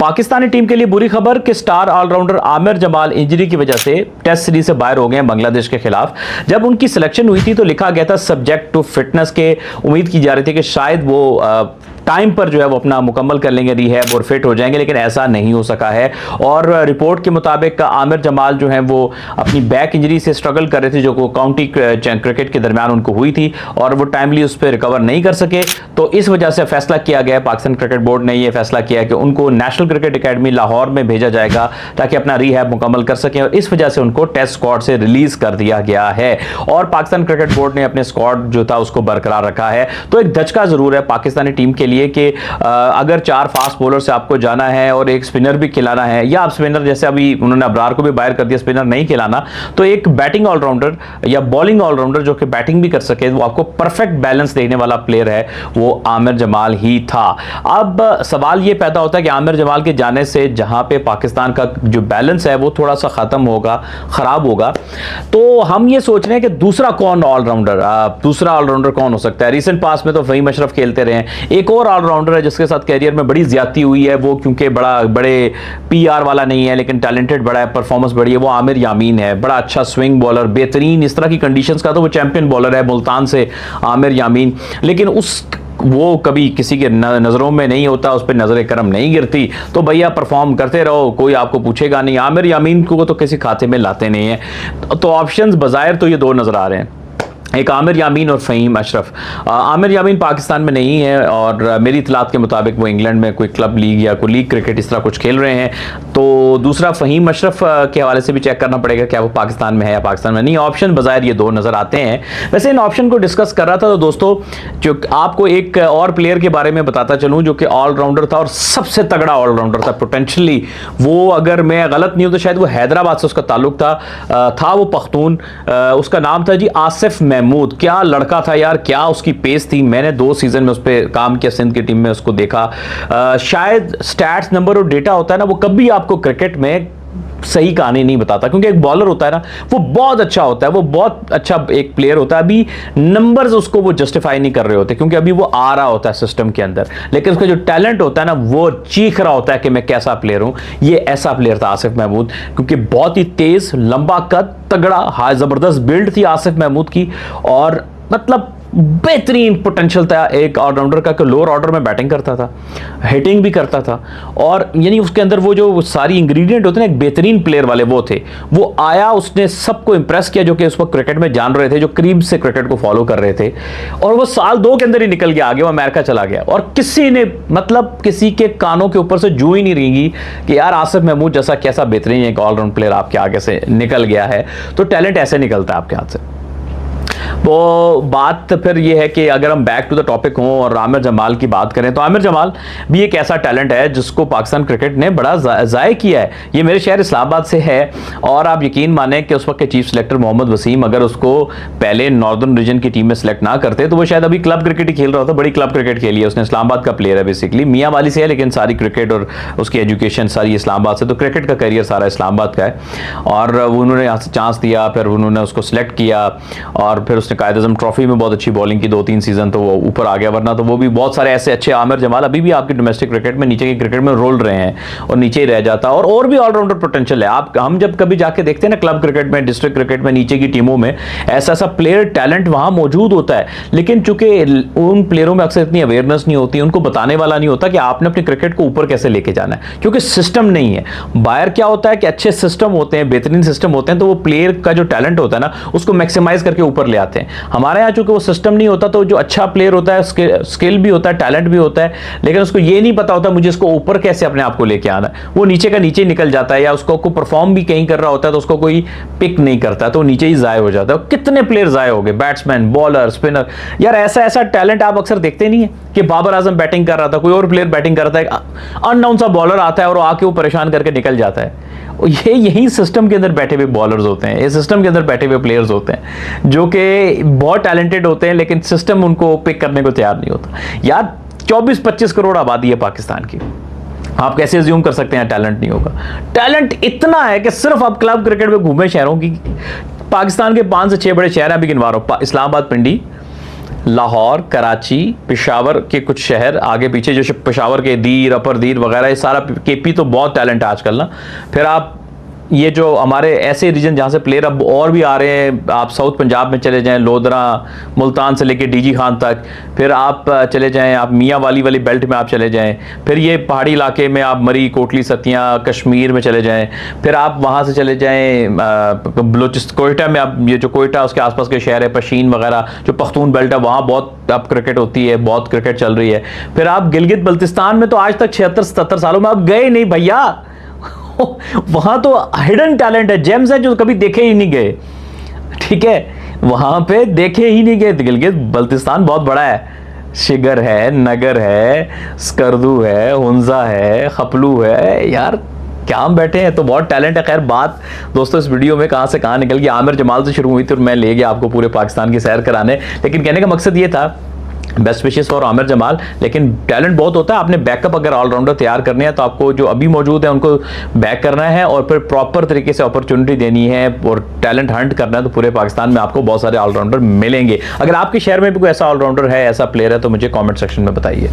Pakistani team के लिए बुरी खबर कि star allrounder Aamir Jamal injury की वजह से टेस्ट सीरीज से बाहर हो गए हैं बांग्लादेश के खिलाफ। जब उनकी सिलेक्शन हुई थी तो लिखा गया था सब्जेक्ट टू फिटनेस के, उम्मीद की जा रही थी कि शायद वो टाइम पर जो है वो अपना मुकम्मल कर लेंगे रिहैब और फिट हो जाएंगे, लेकिन ऐसा नहीं हो सका है। और रिपोर्ट के मुताबिक आमिर जमाल जो है वो अपनी बैक इंजरी से स्ट्रगल कर रहे थे जो काउंटी क्रिकेट के दरमियान उनको हुई थी और वो टाइमली उस पर रिकवर नहीं कर सके। तो इस वजह से फैसला किया गया, पाकिस्तान क्रिकेट बोर्ड ने यह फैसला किया कि उनको नेशनल क्रिकेट अकेडमी लाहौर में भेजा जाएगा ताकि अपना रिहैब मुकम्मल कर सकें, और इस वजह से उनको टेस्ट स्क्वाड से रिलीज कर दिया गया है। और पाकिस्तान क्रिकेट बोर्ड ने अपने स्क्वाड जो था उसको बरकरार रखा है। तो एक धचका जरूर है पाकिस्तानी टीम के लिए कि अगर 4 फास्ट बॉलर से आपको जाना है और एक स्पिनर भी खिलाना है, या आप स्पिनर जैसे अभी उन्होंने अबरार को भी बाहर कर दिया, स्पिनर नहीं खिलाना, तो एक बैटिंग ऑलराउंडर या बॉलिंग ऑलराउंडर जो कि बैटिंग भी कर सके, वो आपको परफेक्ट बैलेंस देने वाला प्लेयर है, वो आमिर जमाल ही था। अब सवाल ये पैदा होता है कि आमिर जमाल के जाने से जहां पे पाकिस्तान का जो बैलेंस है वो थोड़ा सा खत्म होगा, खराब होगा। तो हम ये सोच रहे हैं कि दूसरा ऑलराउंडर कौन हो सकता है। रिसेंट पास में तो फहीम अशरफ खेलते रहे हैं। एक और ऑलराउंडर है जिसके साथ कैरियर में बड़ी ज्यादती हुई है, वो क्योंकि बड़े पीआर वाला नहीं है लेकिन टैलेंटेड बड़ा है, परफॉर्मेंस बड़ी है, वो आमिर यामीन है। बड़ा अच्छा स्विंग बॉलर, बेहतरीन इस तरह की कंडीशंस का तो वो चैंपियन बॉलर है मुल्तान से आमिर यामीन, लेकिन वो कभी किसी के नज़रों में नहीं होता, उस पर नजर करम नहीं गिरती। तो भैया परफॉर्म करते रहो, कोई आपको पूछेगा नहीं। आमिर यामीन को तो किसी खाते में लाते नहीं है। तो ऑप्शंस बाज़ाहिर तो ये 2 नजर आ रहे हैं, एक आमिर यामीन और फ़हीम अशरफ। आमिर यामीन पाकिस्तान में नहीं है और मेरी इतलात के मुताबिक वो इंग्लैंड में कोई क्लब लीग या कोई लीग क्रिकेट इस तरह कुछ खेल रहे हैं। तो दूसरा फ़हीम अशरफ के हवाले से भी चेक करना पड़ेगा क्या वो पाकिस्तान में है या पाकिस्तान में नहीं। ऑप्शन बाज़ाहिर ये 2 नज़र आते हैं। वैसे इन ऑप्शन को डिस्कस कर रहा था तो दोस्तों जो आपको एक और प्लेयर के बारे में बताता चलूँ जो कि ऑलराउंडर था और सबसे तगड़ा ऑलराउंडर था पोटेंशली। वो अगर मैं गलत नहीं हूँ तो शायद वो हैदराबाद से उसका ताल्लुक था वो पख्तून। उसका नाम था जी आसिफ महमूद। क्या लड़का था यार, क्या उसकी पेस थी। मैंने 2 सीजन में उस पर काम किया, सिंध की टीम में उसको देखा। शायद स्टैट्स नंबर और डेटा होता है ना, वो कभी आपको क्रिकेट में सही कहानी नहीं बताता, क्योंकि एक बॉलर होता है ना वो बहुत अच्छा होता है, वो बहुत अच्छा एक प्लेयर होता है। अभी नंबर्स उसको वो जस्टिफाई नहीं कर रहे होते क्योंकि अभी वो आ रहा होता है सिस्टम के अंदर, लेकिन उसका जो टैलेंट होता है ना वो चीख रहा होता है कि मैं कैसा प्लेयर हूं। ये ऐसा प्लेयर था आसिफ महमूद, क्योंकि बहुत ही तेज, लंबा कद, तगड़ा, हाई जबरदस्त बिल्ड थी आसिफ महमूद की, और मतलब बेहतरीन पोटेंशियल था एक ऑलराउंडर का कि लोअर ऑर्डर में बैटिंग करता था, हिटिंग भी करता था, और यानी उसके अंदर वो जो सारी इंग्रेडिएंट होते हैं ना एक बेहतरीन प्लेयर वाले वो थे। वो आया, उसने सबको इंप्रेस किया जो कि उस वक्त क्रिकेट में जान रहे थे, जो करीब से क्रिकेट को फॉलो कर रहे थे, और वो साल 2 के अंदर ही निकल गया आगे, वो अमेरिका चला गया। और किसी ने मतलब किसी के कानों के ऊपर से जू ही नहीं रहेंगी कि यार आसिफ महमूद जैसा कैसा बेहतरीन एक ऑलराउंड प्लेयर आपके आगे से निकल गया है। तो टैलेंट ऐसे निकलता है आपके हाथ से। वो बात फिर ये है कि अगर हम बैक टू द टॉपिक हों और आमिर जमाल की बात करें तो आमिर जमाल भी एक ऐसा टैलेंट है जिसको पाकिस्तान क्रिकेट ने बड़ा ज़ाय किया है। ये मेरे शहर इस्लामाबाद से है, और आप यकीन माने कि उस वक्त के चीफ सिलेक्टर मोहम्मद वसीम अगर उसको पहले नॉर्दर्न रीजन की टीम में सेलेक्ट ना करते तो वो शायद अभी क्लब क्रिकेट ही खेल रहा होता। बड़ी क्लब क्रिकेट खेली है उसने, इस्लामाबाद का प्लेयर है बेसिकली, मियाँ वाली से है, लेकिन सारी क्रिकेट और उसकी एजुकेशन सारी इस्लामाबाद से, तो क्रिकेट का करियर सारा इस्लामाबाद का है। और उन्होंने यहाँ से चांस दिया, फिर उन्होंने उसको सिलेक्ट किया, और फिर उसने कायद आज़म ट्रॉफी में बहुत अच्छी बॉलिंग की, 2-3 सीजन तो वो ऊपर आ गया, वरना तो वो भी बहुत सारे ऐसे अच्छे आमिर जमाल अभी भी आपकी डोमेस्टिक क्रिकेट में नीचे की क्रिकेट में रोल रहे हैं और नीचे ही रह जाता। और भी ऑलराउंडर पोटेंशियल है। हम जब कभी जाके देखते हैं ना क्लब क्रिकेट में, डिस्ट्रिक्ट क्रिकेट में, नीचे की टीमों में ऐसा प्लेयर टैलेंट वहां मौजूद होता है, लेकिन चूंकि उन प्लेयरों में अक्सर इतनी अवेयरनेस नहीं होती, उनको बताने वाला नहीं होता कि आपने अपने क्रिकेट को ऊपर कैसे लेके जाना है, क्योंकि सिस्टम नहीं है। बाहर क्या होता है कि अच्छे सिस्टम होते हैं, बेहतरीन सिस्टम होते हैं, तो वो प्लेयर का जो टैलेंट होता है ना उसको मैक्सिमाइज करके ऊपर ले आते हैं। हमारे यहाँ चूंकि वो सिस्टम नहीं होता तो जो अच्छा प्लेयर होता है, स्किल भी होता है, टैलेंट भी होता है, लेकिन उसको ये नहीं पता होता मुझे इसको ऊपर कैसे अपने आप को लेके आना है। वो नीचे का नीचे निकल जाता है, या उसको परफॉर्म भी कहीं कर रहा होता है तो उसको कोई पिक नहीं करता, तो नीचे ही जाया हो जाता है। कितने प्लेयर जाया हो गए, बैट्समैन, बॉलर, स्पिनर। यार ऐसा टैलेंट आप अक्सर देखते नहीं है कि बाबर आजम बैटिंग कर रहा था, कोई और प्लेयर बैटिंग कर रहा था, अननोन सा बॉलर आता है और आके वो परेशान करके निकल जाता है। ये यही सिस्टम के अंदर बैठे हुए बॉलर्स होते हैं, ये सिस्टम के अंदर बैठे हुए प्लेयर्स होते हैं जो कि बहुत टैलेंटेड होते हैं, लेकिन सिस्टम उनको पिक करने को तैयार नहीं होता। यार 24-25 करोड़ आबादी है पाकिस्तान की, आप कैसे अज्यूम कर सकते हैं टैलेंट नहीं होगा। टैलेंट इतना है कि सिर्फ आप क्लब क्रिकेट में घूमे शहरों की, पाकिस्तान के 5 से 6 बड़े शहर हैं, अभी गिनवा रहा हूं, इस्लामाबाद, पिंडी, लाहौर, कराची, पेशावर के कुछ शहर आगे पीछे, जो पेशावर के दीर, अपर दीर वगैरह, ये सारा केपी तो बहुत टैलेंट है आजकल ना। फिर आप ये जो हमारे ऐसे रीजन जहाँ से प्लेयर अब और भी आ रहे हैं, आप साउथ पंजाब में चले जाएं, लोधरा, मुल्तान से लेके डीजी खान तक, फिर आप चले जाएं, आप मियाँ वाली वाली बेल्ट में आप चले जाएं, फिर ये पहाड़ी इलाके में आप मरी, कोटली, सतियाँ, कश्मीर में चले जाएं, फिर आप वहाँ से चले जाएं बलोचिस्तान, कोयटा में, आप ये जो कोयटा उसके आसपास के शहर है, पशीन वगैरह, जो पख्तून बेल्ट है, वहाँ बहुत अब क्रिकेट होती है, बहुत क्रिकेट चल रही है। फिर आप गिलगित बल्तिस्तान में तो आज तक 76-77 सालों में आप गए नहीं भैया। वहां तो हिडन टैलेंट है, जेम्स है जो कभी देखे ही नहीं गए, ठीक है, वहां पे देखे ही नहीं गए। गिलगित बल्तिस्तान बहुत बड़ा है, शिगर है, नगर है, स्कर्दू है, हुंजा है, खपलू है, यार क्या हम बैठे हैं, तो बहुत टैलेंट है। खैर बात दोस्तों इस वीडियो में कहां से कहां निकल गई, आमिर जमाल से शुरू हुई थी और मैं ले गया आपको पूरे पाकिस्तान की सैर कराने, लेकिन कहने का मकसद ये था, best wishes for Aamir Jamal, लेकिन टैलेंट बहुत होता है। आपने बैकअप अगर ऑलराउंडर तैयार करने हैं तो आपको जो अभी मौजूद है उनको बैक करना है और फिर प्रॉपर तरीके से अपॉर्चुनिटी देनी है और टैलेंट हंट करना है, तो पूरे पाकिस्तान में आपको बहुत सारे ऑलराउंडर मिलेंगे। अगर आपके शहर में भी कोई ऐसा ऑलराउंडर है, ऐसा प्लेयर है, तो मुझे कमेंट सेक्शन में बताइए।